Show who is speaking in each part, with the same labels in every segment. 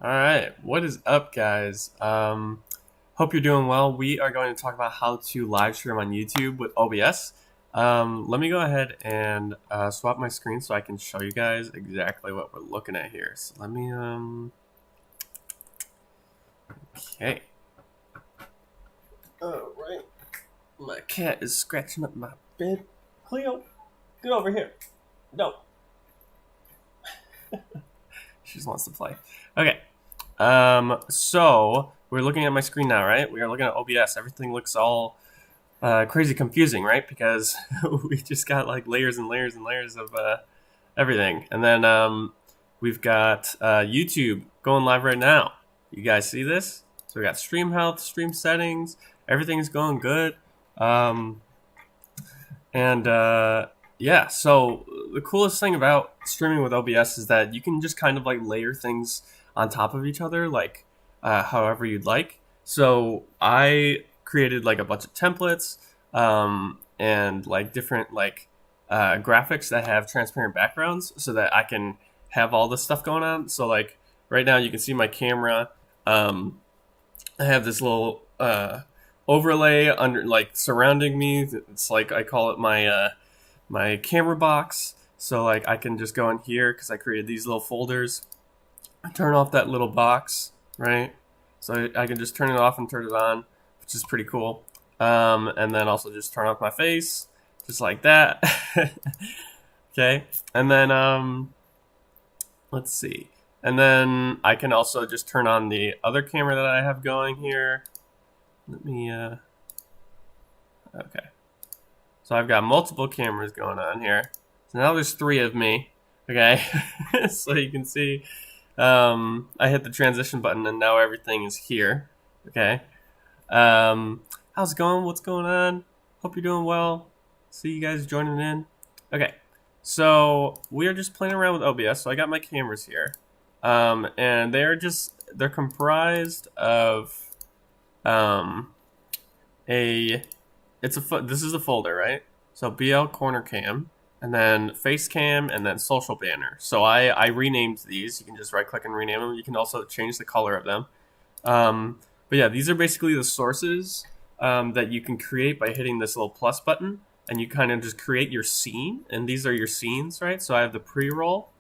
Speaker 1: All right, what is up, guys? Hope you're doing well. We are going to talk about how to live stream on YouTube with OBS. Let me go ahead and swap my screen so I can show you guys exactly what we're looking at here. So let me, okay. All right. My cat is scratching up my bed. Cleo, get over here. No. She just wants to play. Okay. So we're looking at my screen now, right? We are looking at OBS. Everything looks all crazy confusing, right? Because we just got like layers and layers and layers of everything. And then we've got YouTube going live right now. You guys see this? So we got stream health, stream settings. Everything's going good. Yeah, so the coolest thing about streaming with OBS is that you can just kind of like layer things on top of each other, like however you'd like. So I created like a bunch of templates and like different like graphics that have transparent backgrounds so that I can have all this stuff going on. So like right now you can see my camera. I have this little overlay under like surrounding me. It's like I call it my camera box. So like I can just go in here because I created these little folders. Turn off that little box, right? So I can just turn it off and turn it on, which is pretty cool. And then also just turn off my face, just like that. Okay, and then let's see. And then I can also just turn on the other camera that I have going here. Let me, okay. So I've got multiple cameras going on here. So now there's 3 of me, okay? So you can see I hit the transition button and now everything is here, okay? How's it going? What's going on? Hope you're doing well. See you guys joining in. Okay, so we are just playing around with OBS. So I got my cameras here. And they're comprised of this is a folder, right? So BL corner cam, and then face cam, and then social banner. So I renamed these. You can just right click and rename them. You can also change the color of them. But yeah, these are basically the sources that you can create by hitting this little plus button, and you kind of just create your scene. And these are your scenes, right? So I have the pre-roll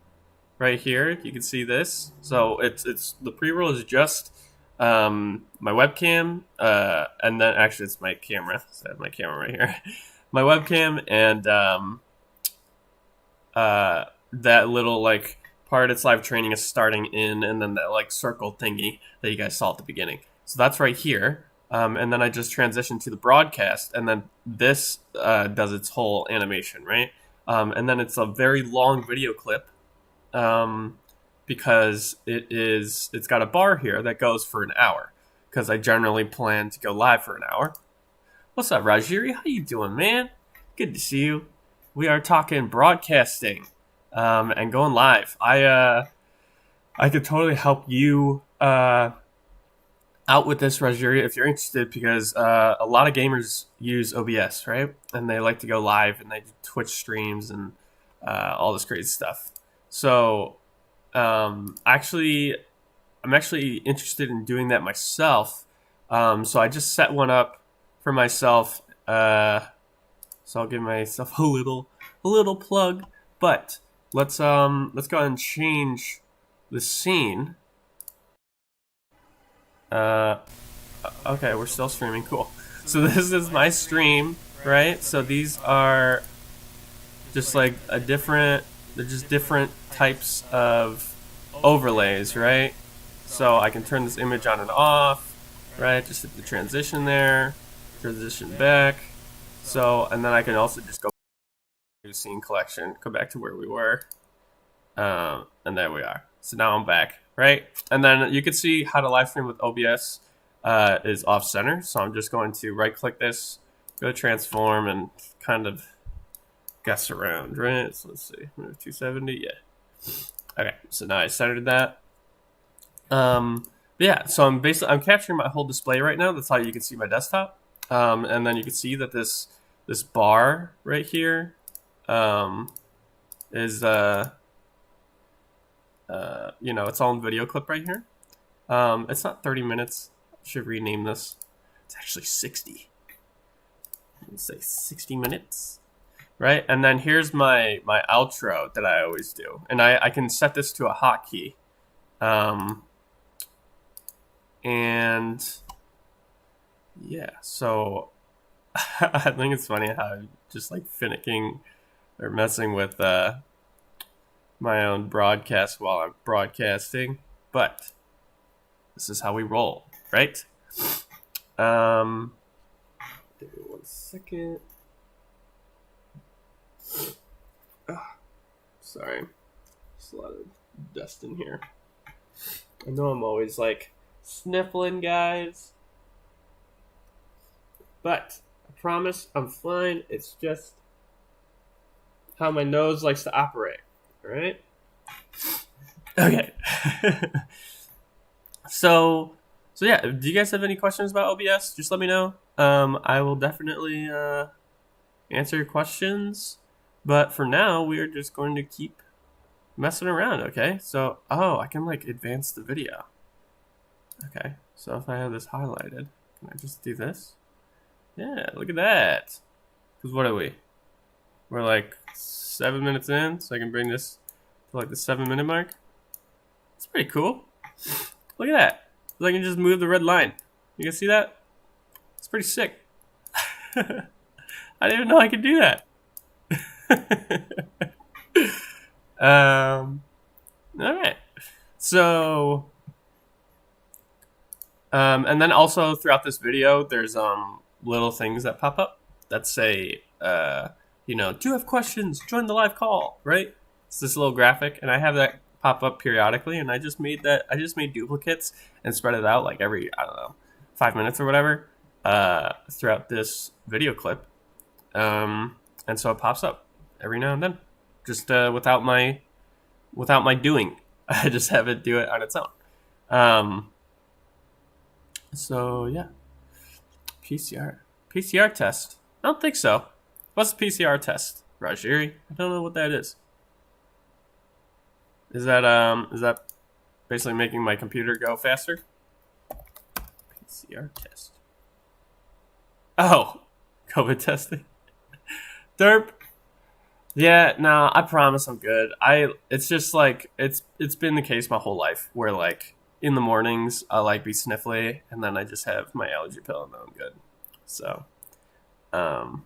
Speaker 1: right here. You can see this. So it's the pre-roll is just my webcam, and then actually it's my camera. So I have my camera right here. My webcam and that little like ParEdits live training is starting in, and then that like circle thingy that you guys saw at the beginning. So that's right here. And then I just transition to the broadcast, and then this does its whole animation, right? And then it's a very long video clip because it's got a bar here that goes for an hour because I generally plan to go live for an hour. What's up, Rajiri? How you doing, man? Good to see you. We are talking broadcasting and going live. I could totally help you out with this, Rajiri, if you're interested, because a lot of gamers use OBS, right? And they like to go live and they do Twitch streams and all this crazy stuff. So I'm actually interested in doing that myself. So I just set one up for myself. So I'll give myself a little plug. But let's go ahead and change the scene. Okay, we're still streaming. Cool. So this is my stream, right? So these are just like they're just different types of overlays, right? So I can turn this image on and off, right? Just hit the transition there, transition back. So, and then I can also just go to scene collection, go back to where we were, and there we are. So now I'm back, right? And then you can see how to live stream with OBS is off center. So I'm just going to right click this, go to transform, and kind of guess around, right? So let's see, 270, yeah. Okay, so now I centered that. Yeah, so I'm capturing my whole display right now. That's how you can see my desktop. And then you can see that this bar right here is it's all in video clip right here. It's not 30 minutes. I should rename this. It's actually 60. Let's say 60 minutes. Right? And then here's my outro that I always do. And I can set this to a hotkey. And yeah, so I think it's funny how I'm just like finicking or messing with my own broadcast while I'm broadcasting. But this is how we roll, right? Give me 1 second. Sorry. There's a lot of dust in here. I know I'm always like sniffling, guys. But I promise I'm fine. It's just how my nose likes to operate. Alright? Okay. So yeah, do you guys have any questions about OBS? Just let me know. I will definitely answer your questions. But for now, we are just going to keep messing around, okay? So, I can like advance the video. Okay, so if I have this highlighted, can I just do this? Yeah, look at that. Because what are we? We're like 7 minutes in, so I can bring this to like the 7-minute mark. It's pretty cool. Look at that. So I can just move the red line. You can see that? It's pretty sick. I didn't even know I could do that. All right. So, and then also throughout this video, there's little things that pop up that say, do you have questions? Join the live call, right? It's this little graphic, and I have that pop up periodically, and I just made duplicates and spread it out like every, 5 minutes or whatever, throughout this video clip. And so it pops up every now and then, just without my doing. I just have it do it on its own. So yeah, PCR test. I don't think so. What's the PCR test, Rajiri? I don't know what that is. Is that basically making my computer go faster? PCR test. Oh, COVID testing. Derp. Yeah, no, I promise I'm good. It's just like it's been the case my whole life where like in the mornings I like be sniffly and then I just have my allergy pill and then I'm good. So, but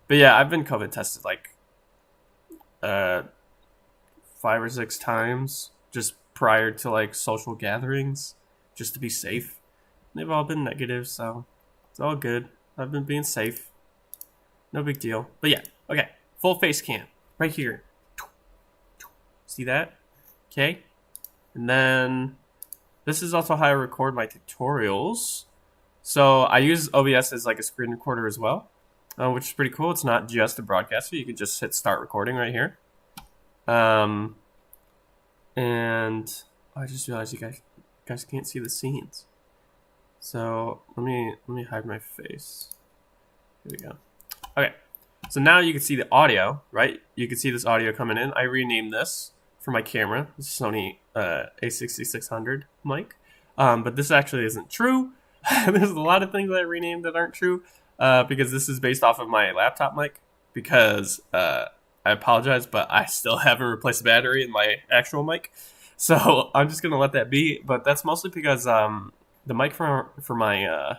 Speaker 1: yeah, I've been COVID tested like 5 or 6 times just prior to like social gatherings just to be safe. They've all been negative, so it's all good. I've been being safe. No big deal. But yeah, okay. Full face cam right here. See that? Okay. And then this is also how I record my tutorials. So I use OBS as like a screen recorder as well, which is pretty cool. It's not just a broadcaster. You can just hit start recording right here. And I just realized you guys can't see the scenes. So let me hide my face. Here we go. Okay. So now you can see the audio, right? You can see this audio coming in. I renamed this for my camera. This is Sony A6600 mic. But this actually isn't true. There's a lot of things I renamed that aren't true because this is based off of my laptop mic. Because I apologize, but I still haven't replaced the battery in my actual mic. So I'm just going to let that be. But that's mostly because the mic for my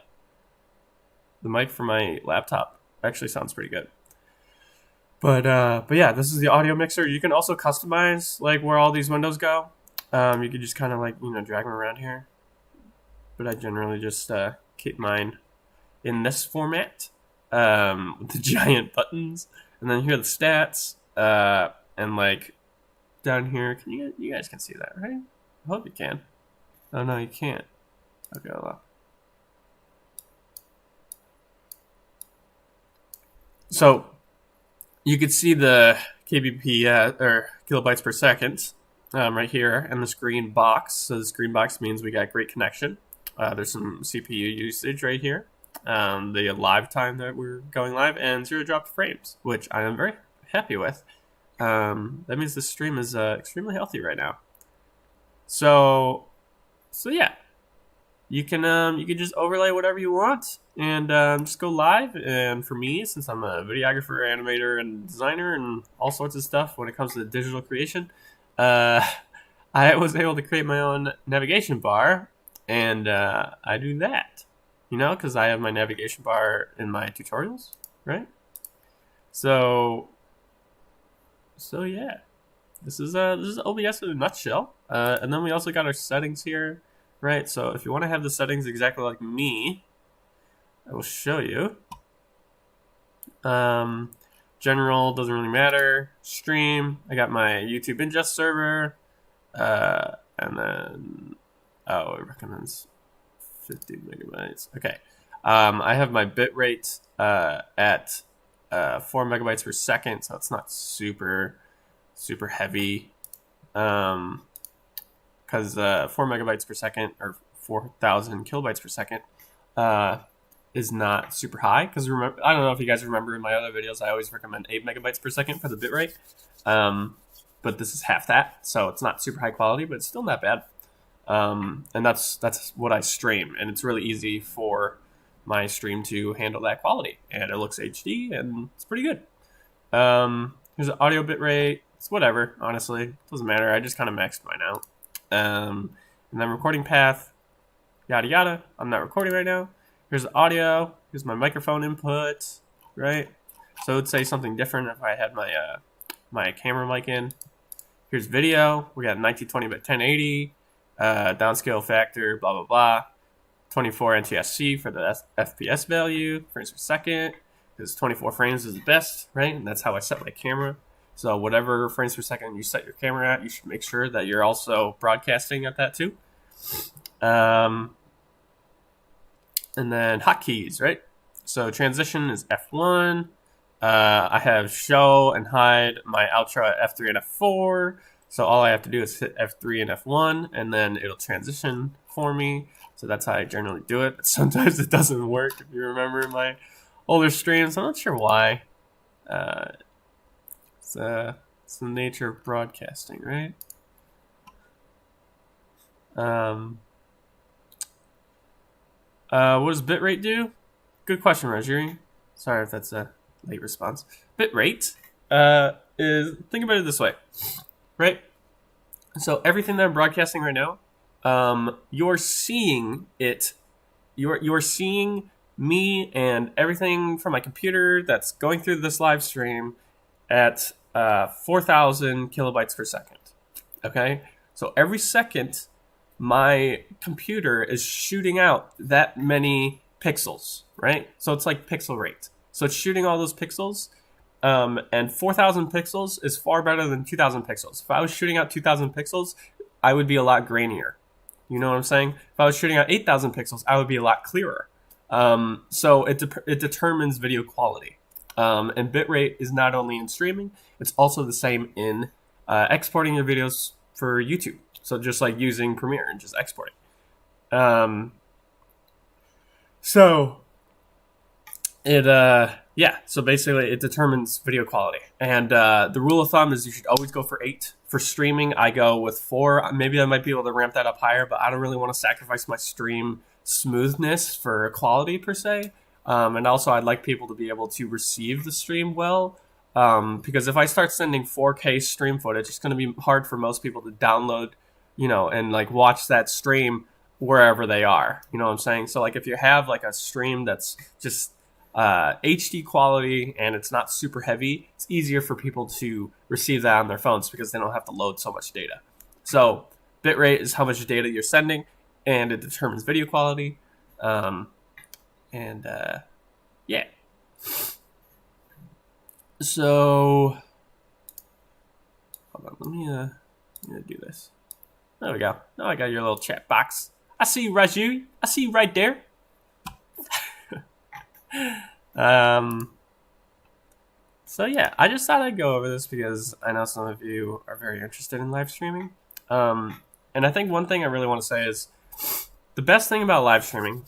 Speaker 1: laptop actually sounds pretty good. But yeah, this is the audio mixer. You can also customize like where all these windows go. You can just kind of like drag them around here. But I generally just keep mine in this format with the giant buttons, and then here are the stats. And like down here, you guys can see that, right? I hope you can. Oh no, you can't. Okay, well. So you can see the kbp or kilobytes per second right here, and this green box. So this green box means we got great connection. There's some CPU usage right here. The live time that we're going live, and 0 dropped frames, which I am very happy with. That means the stream is extremely healthy right now. So So yeah, you can just overlay whatever you want and just go live. And for me, since I'm a videographer, animator, and designer, and all sorts of stuff when it comes to digital creation, I was able to create my own navigation bar, and I do that, because I have my navigation bar in my tutorials, right? So yeah, this is OBS in a nutshell. And then we also got our settings here, right? So if you want to have the settings exactly like me, I will show you. General doesn't really matter. Stream, I got my YouTube ingest server, and then it recommends 50 megabytes. Okay, I have my bitrate at 4 megabytes per second, so it's not super heavy. Because 4 megabytes per second or 4,000 kilobytes per second is not super high. Because remember, I don't know if you guys remember in my other videos, I always recommend 8 megabytes per second for the bitrate. But this is half that, so it's not super high quality, but it's still not bad. And that's what I stream, and it's really easy for my stream to handle that quality, and it looks HD, and it's pretty good. Here's the audio bitrate. It's whatever, honestly. Doesn't matter. I just kind of maxed mine out. And then recording path, yada yada. I'm not recording right now. Here's the audio. Here's my microphone input, right? So it would say something different if I had my my camera mic in. Here's video. We got 1920 by 1080, downscale factor, blah blah blah. 24 NTSC for the FPS value, frames per second, because 24 frames is the best, right? And that's how I set my camera. So whatever frames per second you set your camera at, you should make sure that you're also broadcasting at that too. And then hotkeys, right? So transition is F1. I have show and hide my outro at F3 and F4. So all I have to do is hit F3 and F1, and then it'll transition for me. So that's how I generally do it. But sometimes it doesn't work. If you remember my older streams, I'm not sure why. It's the nature of broadcasting, right? What does bitrate do? Good question, Rajiri. Sorry if that's a late response. Bitrate is, think about it this way, right? So everything that I'm broadcasting right now, you're seeing it. You're seeing me and everything from my computer that's going through this live stream at 4,000 kilobytes per second. Okay, so every second, my computer is shooting out that many pixels, right? So it's like pixel rate. So it's shooting all those pixels, and 4,000 pixels is far better than 2,000 pixels. If I was shooting out 2,000 pixels, I would be a lot grainier. You know what I'm saying? If I was shooting out 8,000 pixels, I would be a lot clearer. So it determines video quality. And bitrate is not only in streaming, it's also the same in exporting your videos for YouTube. So just like using Premiere and just exporting. So basically it determines video quality. And the rule of thumb is you should always go for 8. For streaming, I go with 4. Maybe I might be able to ramp that up higher, but I don't really want to sacrifice my stream smoothness for quality per se. And also I'd like people to be able to receive the stream well. Because if I start sending 4K stream footage, it's going to be hard for most people to download, and like watch that stream wherever they are. You know what I'm saying? So like if you have like a stream that's just HD quality and it's not super heavy, it's easier for people to receive that on their phones because they don't have to load so much data. So bitrate is how much data you're sending, and it determines video quality. Yeah. So hold on, let me do this. There we go. Now I got your little chat box. I see you, Raju. I see you right there. So yeah, I just thought I'd go over this because I know some of you are very interested in live streaming. And I think one thing I really want to say is the best thing about live streaming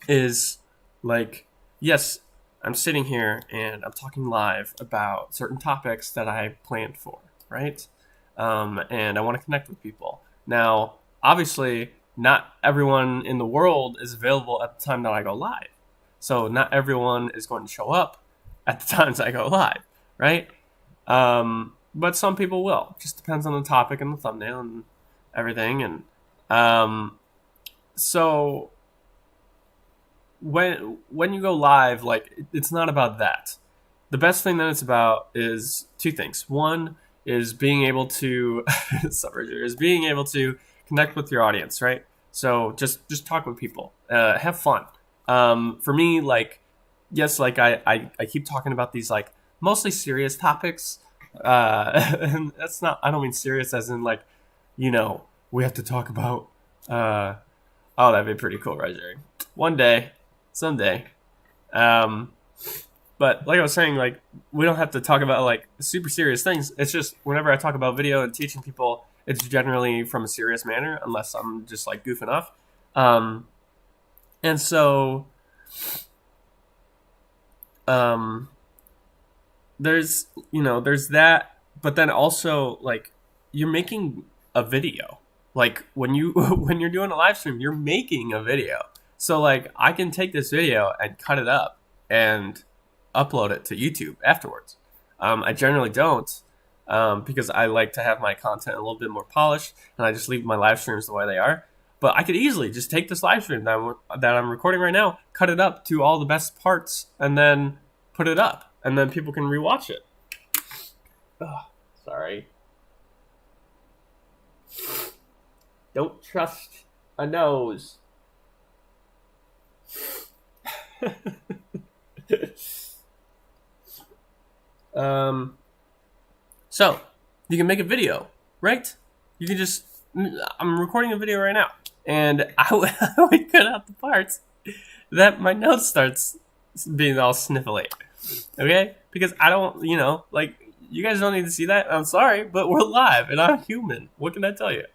Speaker 1: is, like, yes, I'm sitting here and I'm talking live about certain topics that I planned for, right? And I want to connect with people. Now, obviously not everyone in the world is available at the time that I go live. So not everyone is going to show up at the times I go live, right? But some people will. Just depends on the topic and the thumbnail and everything. And so when you go live, like, it's not about that. The best thing that it's about is two things. One is being able to is being able to connect with your audience, right? So just talk with people, have fun. For me, like, yes, like I keep talking about these like mostly serious topics, and that's not, I don't mean serious as in like, we have to talk about oh, that'd be pretty cool, right, Jerry? One day, someday. But like I was saying, like, we don't have to talk about like super serious things. It's just whenever I talk about video and teaching people, it's generally from a serious manner, unless I'm just like goofing off. And so there's that, but then also like you're making a video. Like when you're doing a live stream, you're making a video. So like I can take this video and cut it up and upload it to YouTube afterwards. I generally don't, because I like to have my content a little bit more polished, and I just leave my live streams the way they are. But I could easily just take this live stream that I'm recording right now, cut it up to all the best parts, and then put it up, and then people can rewatch it. Ugh, sorry. Don't trust a nose. So you can make a video, right? You can just, I'm recording a video right now, and I would cut out the parts that my nose starts being all sniffly, okay? Because I don't, like, you guys don't need to see that. I'm sorry, but we're live, and I'm human. What can I tell you?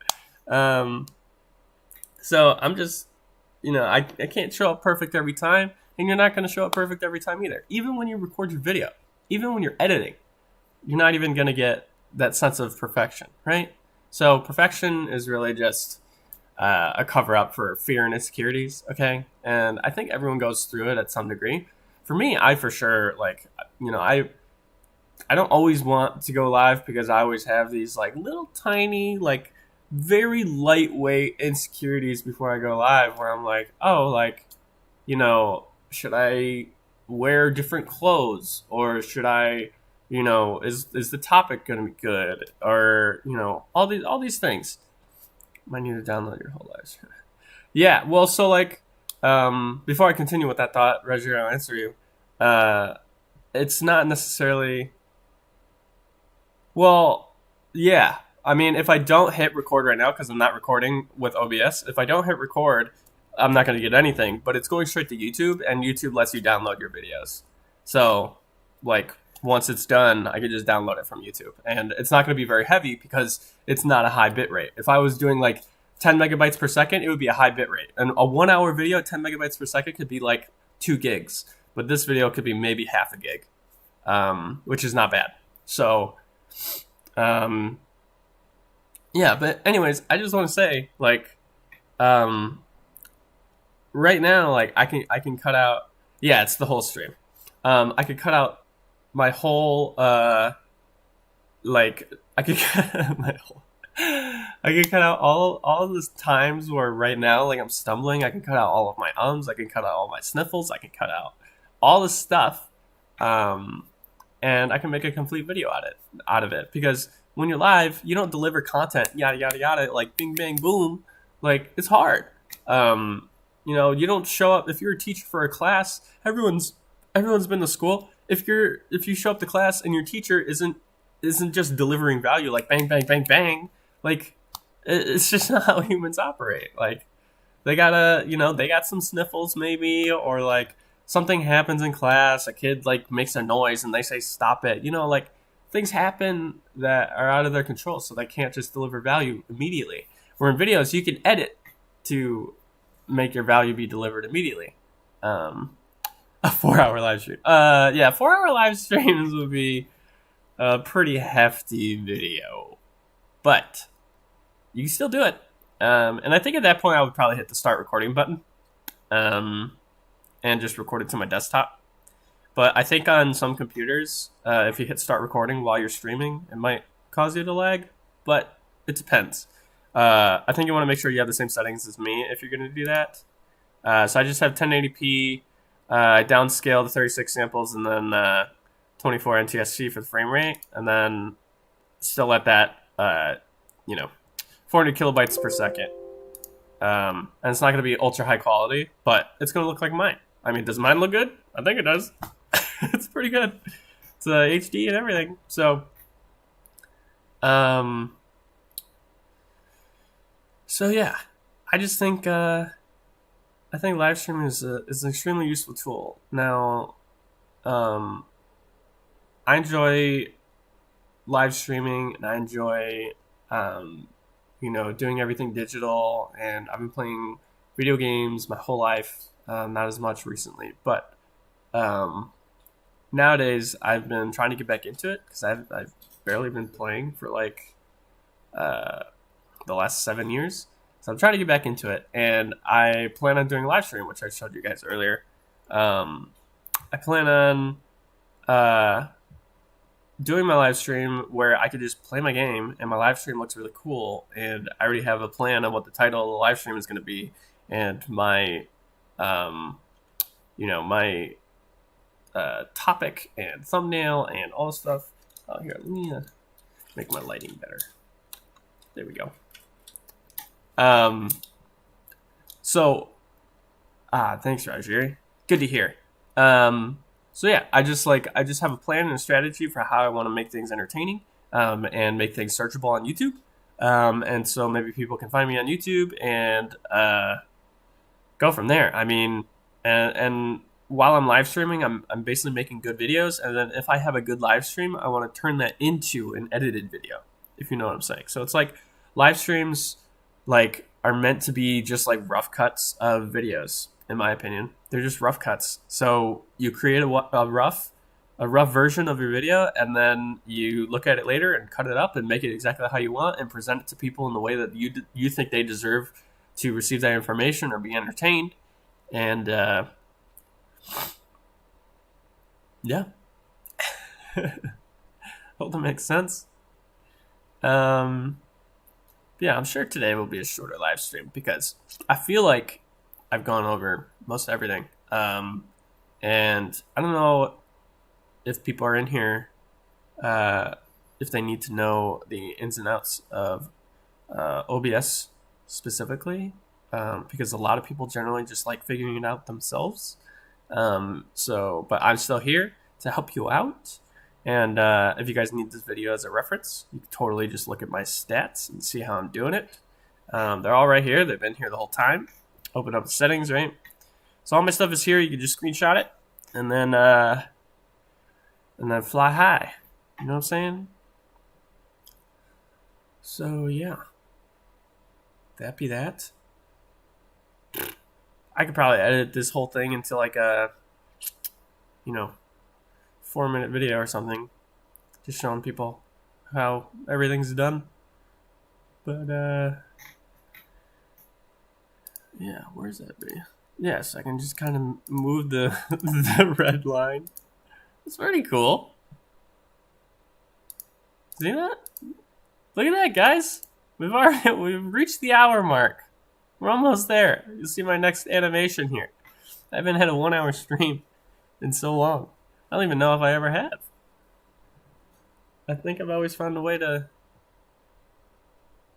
Speaker 1: So I'm just, I can't show up perfect every time, and you're not going to show up perfect every time either. Even when you record your video, even when you're editing, you're not even going to get that sense of perfection, right? So perfection is really just a cover-up for fear and insecurities, okay? And I think everyone goes through it at some degree. For me, I for sure, like, I don't always want to go live because I always have these, like, little tiny, like, very lightweight insecurities before I go live where I'm like, oh, like, should I wear different clothes, or should I, is the topic going to be good, or all these things. Might need to download your whole lives. Yeah, well, so like before I continue with that thought, Reggie, I'll answer you. It's not necessarily, well, yeah, I mean, if I don't hit record right now, because I'm not recording with OBS, if I don't hit record, I'm not going to get anything, but it's going straight to YouTube, and YouTube lets you download your videos. So, like, once it's done, I can just download it from YouTube. And it's not going to be very heavy because it's not a high bit rate. If I was doing, like, 10 megabytes per second, it would be a high bit rate. And a 1 hour video, 10 megabytes per second, could be, like, 2 gigs. But this video could be maybe half a gig, which is not bad. So, yeah, but anyways, I just want to say, like, right now, like, I can cut out, yeah, it's the whole stream. I could cut out my whole, like, I could cut out all of those times where right now, like, I'm stumbling. I can cut out all of my ums. I can cut out all my sniffles. I can cut out all this stuff, and I can make a complete video out of it. Because when you're live, you don't deliver content, yada yada yada, like bing bang boom. Like, it's hard. You don't show up if you're a teacher for a class. Everyone's been to school. If you show up to class and your teacher isn't just delivering value, like bang bang bang bang, like, it's just not how humans operate. Like, they got some sniffles maybe, or like something happens in class, a kid like makes a noise and they say stop it. Like, things happen that are out of their control, so they can't just deliver value immediately. Where in videos, you can edit to make your value be delivered immediately. A 4-hour live stream. 4-hour live streams would be a pretty hefty video, but you can still do it. And I think at that point I would probably hit the start recording button, and just record it to my desktop. But I think on some computers, if you hit start recording while you're streaming, it might cause you to lag, but it depends. I think you want to make sure you have the same settings as me if you're going to do that. So I just have 1080p, I downscale the 36 samples, and then 24 NTSC for the frame rate, and then still at that, 400 kilobytes per second. And it's not going to be ultra high quality, but it's going to look like mine. I mean, does mine look good? I think it does. It's pretty good. It's HD and everything. So, yeah, I just think I think live streaming is an extremely useful tool. Now, I enjoy live streaming, and I enjoy doing everything digital. And I've been playing video games my whole life. Not as much recently, but nowadays I've been trying to get back into it because I've barely been playing for like the last 7 years. So I'm trying to get back into it, and I plan on doing a live stream, which I showed you guys earlier. I plan on doing my live stream where I could just play my game, and my live stream looks really cool, and I already have a plan of what the title of the live stream is going to be, and my my topic and thumbnail and all this stuff. Oh, here, let me make my lighting better. There we go. So, thanks, Rajiri. Good to hear. So yeah, I just have a plan and a strategy for how I want to make things entertaining, and make things searchable on YouTube. And so maybe people can find me on YouTube and go from there. I mean, and while I'm live streaming, I'm basically making good videos, and then if I have a good live stream, I want to turn that into an edited video, if you know what I'm saying. So it's like live streams are meant to be just like rough cuts of videos, in my opinion. They're just rough cuts. So you create a rough version of your video, and then you look at it later and cut it up and make it exactly how you want and present it to people in the way that you think they deserve to receive that information or be entertained. And yeah. Hope that makes sense. Yeah, I'm sure today will be a shorter live stream because I feel like I've gone over most everything. And I don't know if people are in here, if they need to know the ins and outs of OBS specifically, because a lot of people generally just like figuring it out themselves. But I'm still here to help you out. And if you guys need this video as a reference, you can totally just look at my stats and see how I'm doing it. They're all right here. They've been here the whole time. Open up the settings, right? So all my stuff is here. You can just screenshot it and then fly high. You know what I'm saying? So yeah, that be that. I could probably edit this whole thing into like a 4-minute video or something, just showing people how everything's done. But yeah, where's that be? Yes, I can just kind of move the the red line. It's pretty cool. See that? Look at that, guys. We've reached the hour mark. We're almost there. You'll see my next animation here. I haven't had a 1-hour stream in so long. I don't even know if I ever have. I think I've always found a way to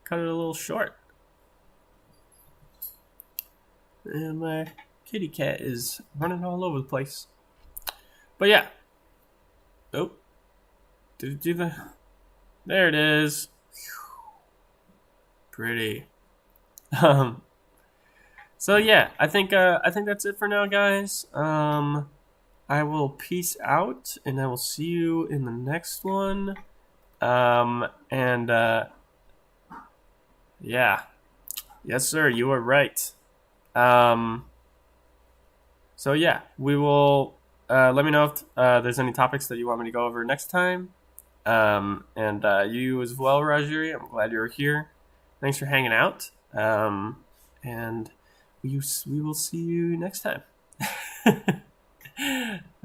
Speaker 1: cut it a little short. And my kitty cat is running all over the place. But yeah. Oh. Did it do the... There it is. Pretty. So yeah, I think that's it for now, guys. I will peace out, and I will see you in the next one. Yeah. Yes, sir, you are right. So yeah, we will, let me know if there's any topics that you want me to go over next time. You as well, Rajiri. I'm glad you're here. Thanks for hanging out. And we will see you next time. All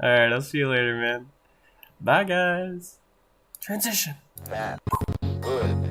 Speaker 1: right, I'll see you later, man. Bye, guys. Transition.
Speaker 2: Bad. Good.